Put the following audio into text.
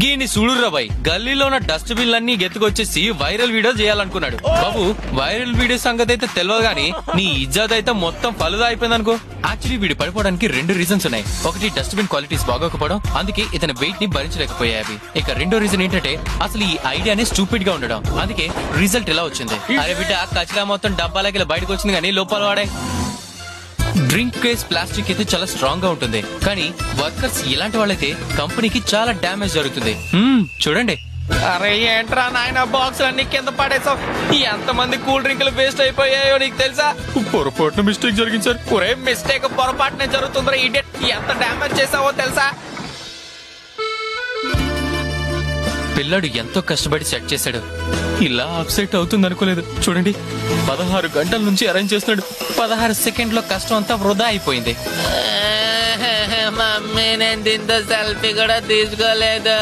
గీని చూడురా బాయ్, గల్లీలో ఉన్న డస్ట్ బిన్లన్నీ గెత్తుకొచ్చేసి వైరల్ వీడియో చేయాలనుకున్నాడు. బాబు వైరల్ వీడియో సంగతి అయితే తెలియదు గానీ నీ ఇజ్జత్ అయితే మొత్తం ఫలుదా అయిపోయింది అనుకో. యాక్చువల్లీ వీడు పడిపోవడానికి 2 రీజన్స్ ఉన్నాయి. ఒకటి డస్ట్ బిన్ క్వాలిటీస్ బాగోకపోవడం, అందుకే ఇతని వెయిట్ ని భరించలేకపోయాయి. ఇక రెండో రీజన్ ఏంటంటే అసలు ఈ ఐడియానే స్టూపిడ్ గా ఉండడం, అందుకే రిజల్ట్ ఎలా వచ్చింది. అరే బిడ్డ కచరా మొత్తం డబ్బాలకి బయటకు వచ్చింది కానీ లోపల వాడే. డ్రింక్ కేస్ ప్లాస్టిక్ అయితే చాలా స్ట్రాంగ్ గా ఉంటుంది, కానీ వర్కర్స్ ఇలాంటి వాళ్ళైతే కంపెనీకి చాలా డ్యామేజ్ జరుగుతుంది. చూడండి. అరే ఏంట్రా నాయన బాక్స్ అన్ని కింద పడేసావు. ఎంత మంది కూల్ డ్రింకులు వేస్ట్ అయిపోయాయో నీకు తెలుసా? పొరపాటున మిస్టేక్ జరిగింది సార్. ఒరే మిస్టేక్ పొరపాటునే జరుగుతుందిరా ఇడియట్. ఎంత డ్యామేజ్ చేసావో తెలుసా? పిల్లాడు ఎంతో కష్టపడి సెట్ చేశాడు, ఇలా అప్సెట్ అవుతుంది అనుకోలేదు. చూడండి 16 గంటల నుంచి అరేంజ్ చేస్తున్నాడు, 16 సెకండ్లో కష్టం అంతా వృధా అయిపోయింది. మమ్మీ నేను దీంతో సెల్ఫీ కూడా తీసుకోలేదు.